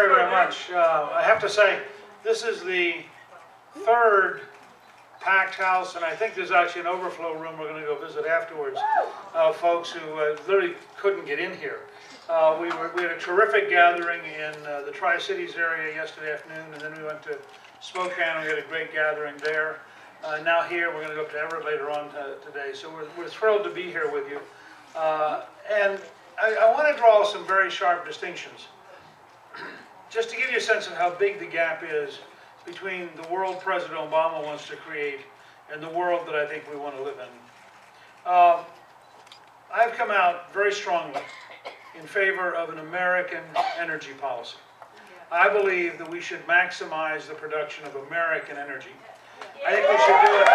very, very much. I have to say, this is the third packed house, and I think there's actually an overflow room we're going to go visit afterwards. Folks who literally couldn't get in here. We had a terrific gathering in the Tri-Cities area yesterday afternoon, and then we went to Spokane, and we had a great gathering there. Now here, we're going to go up to Everett later on today, so we're thrilled to be here with you. And I want to draw some very sharp distinctions, just to give you a sense of how big the gap is between the world President Obama wants to create and the world that I think we want to live in. I've come out very strongly in favor of an American energy policy. I believe that we should maximize the production of American energy. I think we should do it.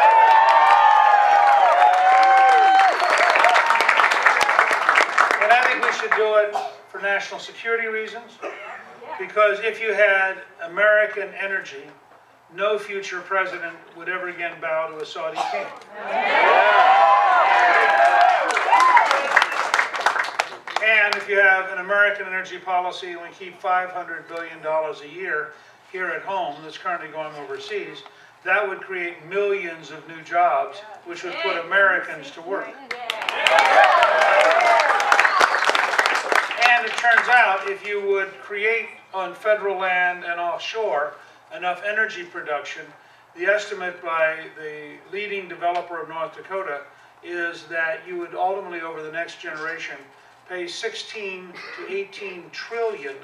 And I think we should do it for national security reasons, because if you had American energy, no future president would ever again bow to a Saudi king. And if you have an American energy policy and we keep $500 billion a year here at home that's currently going overseas, that would create millions of new jobs, which would put Americans to work. And it turns out, if you would create on federal land and offshore enough energy production, the estimate by the leading developer of North Dakota is that you would ultimately, over the next generation, pay $16 to $18 trillion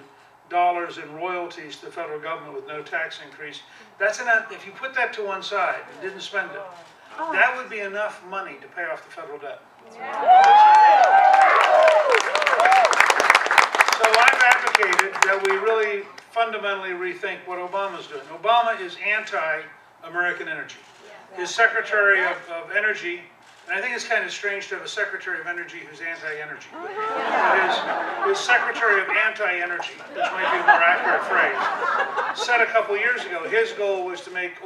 in royalties to the federal government with no tax increase. That's enough. If you put that to one side and didn't spend it, that would be enough money to pay off the federal debt. So I've advocated that we really fundamentally rethink what Obama's doing. Obama is anti-American energy. His Secretary of Energy, and I think it's kind of strange to have a Secretary of Energy who's anti-energy. His Secretary of Anti-Energy, which might be a more accurate phrase, said a couple years ago his goal was to make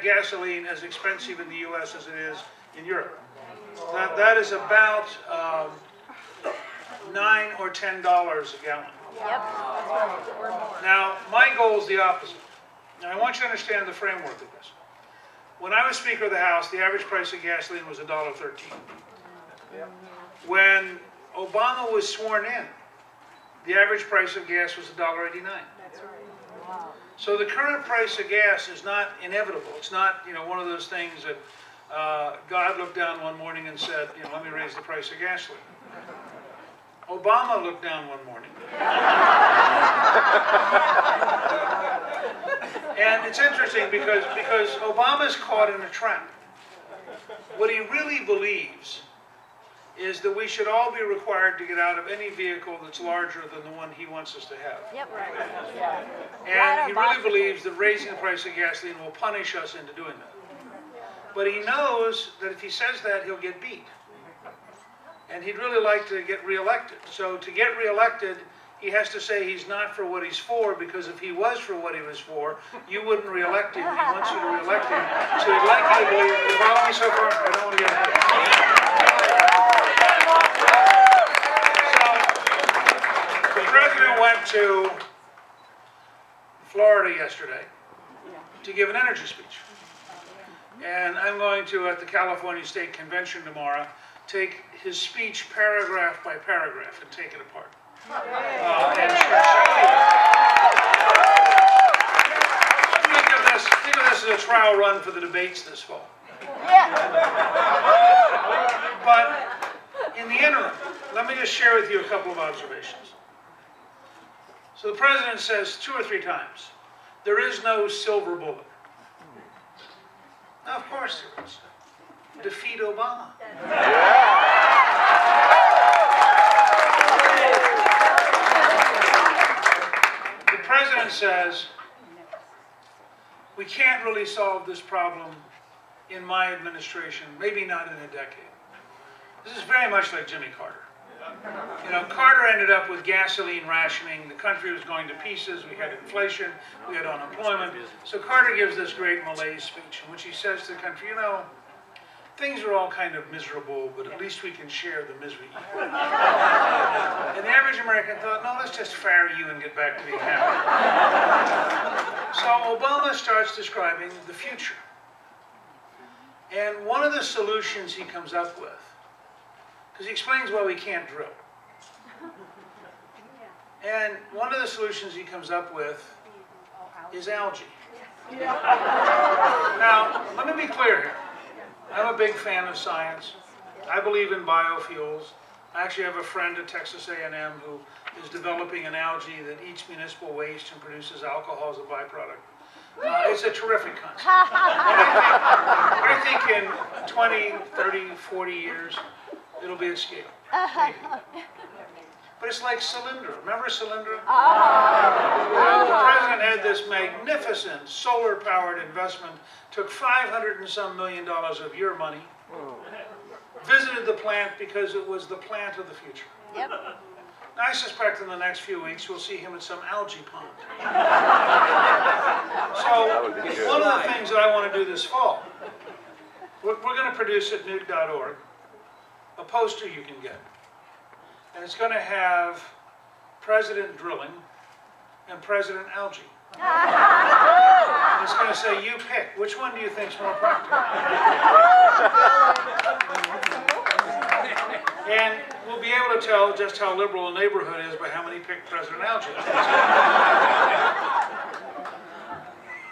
gasoline as expensive in the U.S. as it is in Europe. That is about $9 or $10 a gallon. Yep. Now, my goal is the opposite. Now, I want you to understand the framework of this. When I was Speaker of the House, the average price of gasoline was $1.13. When Obama was sworn in, the average price of gas was $1.89. That's right. Wow. So the current price of gas is not inevitable. It's not, one of those things that God looked down one morning and said, let me raise the price of gasoline. Obama looked down one morning. And it's interesting because Obama's caught in a trap. What he really believes is that we should all be required to get out of any vehicle that's larger than the one he wants us to have. Yep. Right. And he really believes that raising the price of gasoline will punish us into doing that. But he knows that if he says that, he'll get beat. And he'd really like to get reelected. So to get reelected, he has to say he's not for what he's for, because if he was for what he was for, you wouldn't reelect him. He wants you to reelect him. So he'd like you to believe, you follow me so far? I don't want to get ahead. So the president went to Florida yesterday to give an energy speech. And I'm going to, at the California State Convention tomorrow, take his speech paragraph by paragraph and take it apart. And think of this as a trial run for the debates this fall. But in the interim, let me just share with you a couple of observations. So the president says 2 or 3 times, there is no silver bullet. Now, of course there is. Defeat Obama. The president says, we can't really solve this problem in my administration, maybe not in a decade. This is very much like Jimmy Carter. Carter ended up with gasoline rationing. The country was going to pieces. We had inflation. We had unemployment. So Carter gives this great malaise speech in which he says to the country, things are all kind of miserable, but at least we can share the misery. And the average American thought, no, let's just fire you and get back to being happy. So Obama starts describing the future. And one of the solutions he comes up with, because he explains why we can't drill. And one of the solutions he comes up with is algae. Now, let me be clear here. I'm a big fan of science. I believe in biofuels. I actually have a friend at Texas A&M who is developing an algae that eats municipal waste and produces alcohol as a byproduct. It's a terrific concept. I think in 20, 30, 40 years, it'll be at scale. Maybe. But it's like Solyndra. Remember Solyndra? The president had this magnificent solar-powered investment, took $500 and some million of your money, visited the plant because it was the plant of the future. Yep. I suspect in the next few weeks we'll see him at some algae pond. So one of the things that I want to do this fall, we're going to produce at Newt.org a poster you can get. And it's going to have President Drilling and President Algae. And it's going to say, you pick. Which one do you think is more practical? And we'll be able to tell just how liberal a neighborhood is by how many pick President Algae.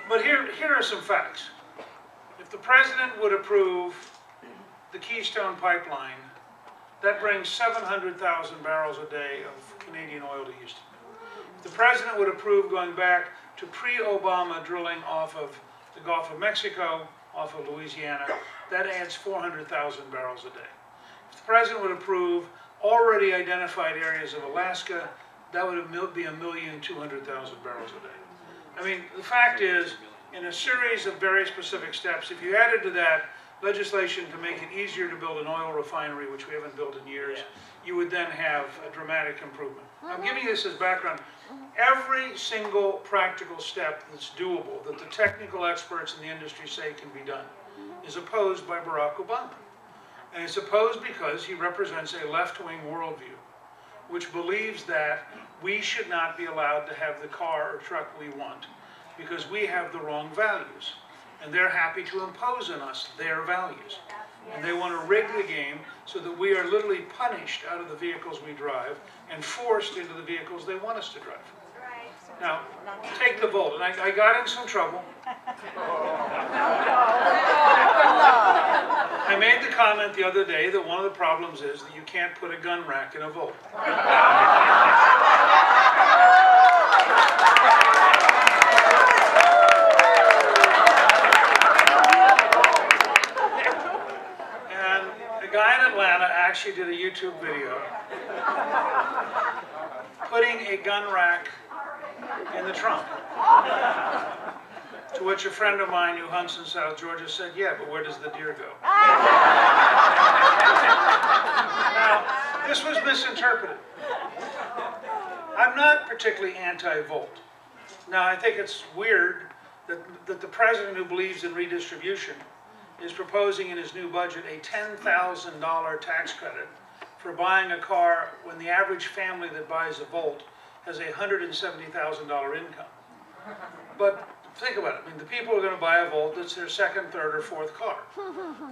But here are some facts. If the president would approve the Keystone Pipeline, that brings 700,000 barrels a day of Canadian oil to Houston. If the president would approve going back to pre-Obama drilling off of the Gulf of Mexico, off of Louisiana, that adds 400,000 barrels a day. If the president would approve already identified areas of Alaska, that would be 1,200,000 barrels a day. I mean, the fact is, in a series of very specific steps, if you added to that legislation to make it easier to build an oil refinery, which we haven't built in years, you would then have a dramatic improvement. I'm giving you this as background. Every single practical step that's doable, that the technical experts in the industry say can be done, is opposed by Barack Obama. And it's opposed because he represents a left-wing worldview, which believes that we should not be allowed to have the car or truck we want because we have the wrong values. And they're happy to impose on us their values. And they want to rig the game so that we are literally punished out of the vehicles we drive and forced into the vehicles they want us to drive. Now, take the Volt. And I got in some trouble. I made the comment the other day that one of the problems is that you can't put a gun rack in a Volt. A guy in Atlanta actually did a YouTube video putting a gun rack in the trunk. To which a friend of mine who hunts in South Georgia said, yeah, but where does the deer go? Now, this was misinterpreted. I'm not particularly anti-Volt. Now, I think it's weird that the president who believes in redistribution is proposing in his new budget a $10,000 tax credit for buying a car when the average family that buys a Volt has a $170,000 income. But think about it. I mean, the people who are going to buy a Volt, it's their second, third, or fourth car.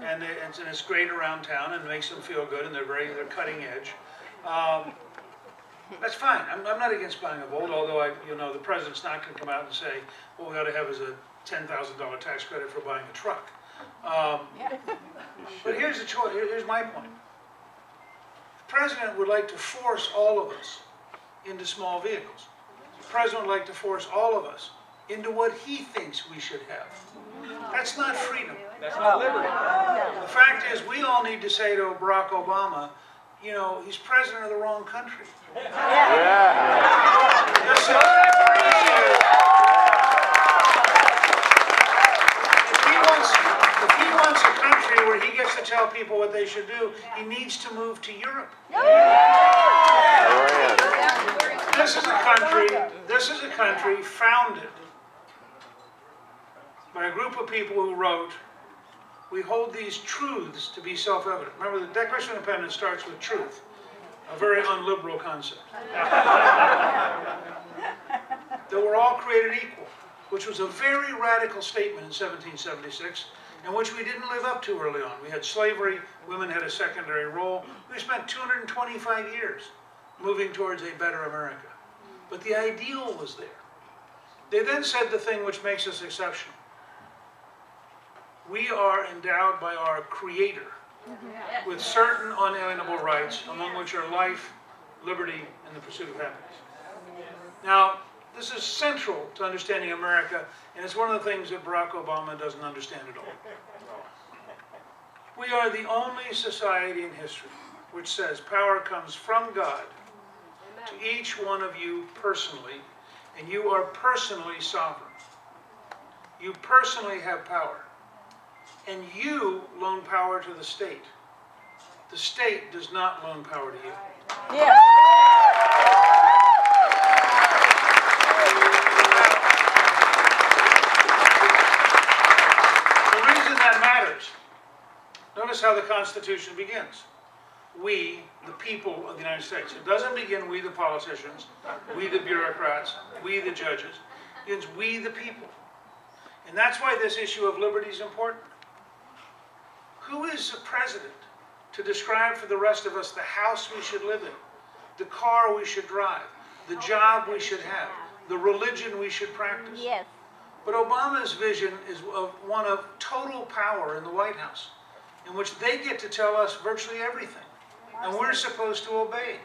And it's great around town and makes them feel good, and they're cutting edge. That's fine. I'm not against buying a Volt, although the president's not going to come out and say, what we ought to have is a $10,000 tax credit for buying a truck. But here's the choice. Here's my point. The president would like to force all of us into small vehicles. The president would like to force all of us into what he thinks we should have. That's not freedom. That's not liberty. The fact is, we all need to say to Barack Obama, you know, he's president of the wrong country. If he wants a country where he gets to tell people what they should do, he needs to move to Europe. This is a country founded by a group of people who wrote we hold these truths to be self-evident. Remember, the Declaration of Independence starts with truth, a very unliberal concept. That we're all created equal, which was a very radical statement in 1776, and which we didn't live up to early on. We had slavery, women had a secondary role. We spent 225 years moving towards a better America. But the ideal was there. They then said the thing which makes us exceptional. We are endowed by our Creator with certain unalienable rights, among which are life, liberty, and the pursuit of happiness. Now, this is central to understanding America, and it's one of the things that Barack Obama doesn't understand at all. We are the only society in history which says power comes from God to each one of you personally, and you are personally sovereign. You personally have power. And you loan power to the state. The state does not loan power to you. Yeah. The reason that matters, notice how the Constitution begins. We, the people of the United States. It doesn't begin we, the politicians, we, the bureaucrats, we, the judges. It begins we, the people. And that's why this issue of liberty is important. Who is the president to describe for the rest of us the house we should live in, the car we should drive, the job we should have, the religion we should practice? Yes. But Obama's vision is one of total power in the White House, in which they get to tell us virtually everything, and we're supposed to obey.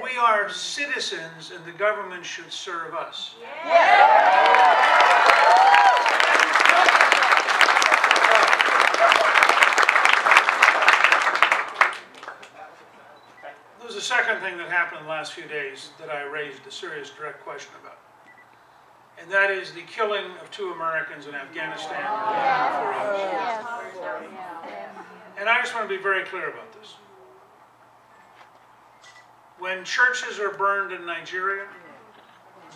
We are citizens, and the government should serve us. There's a second thing that happened in the last few days that I raised a serious direct question about. And that is the killing of 2 Americans in Afghanistan. And I just want to be very clear about this. When churches are burned in Nigeria,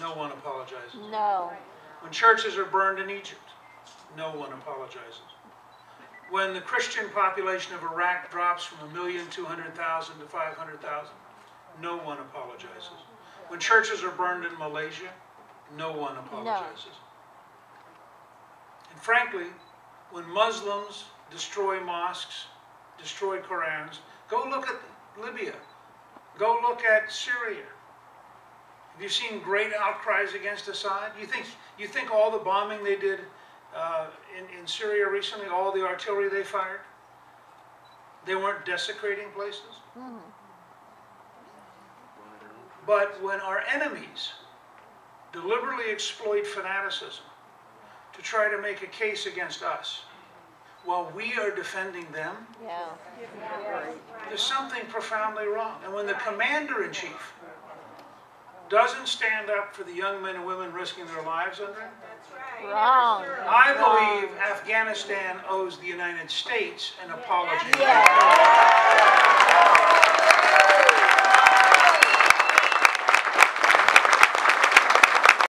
no one apologizes. No. When churches are burned in Egypt, no one apologizes. When the Christian population of Iraq drops from 1,200,000 to 500,000, no one apologizes. When churches are burned in Malaysia, no one apologizes. No. And frankly, when Muslims destroy mosques, destroy Qurans, go look at Libya. Go look at Syria. Have you seen great outcries against Assad? You think all the bombing they did in Syria recently, all the artillery they fired, they weren't desecrating places? Mm-hmm. But when our enemies deliberately exploit fanaticism to try to make a case against us, while we are defending them, there's something profoundly wrong. And when the commander-in-chief doesn't stand up for the young men and women risking their lives under it, wrong. I believe Afghanistan owes the United States an apology.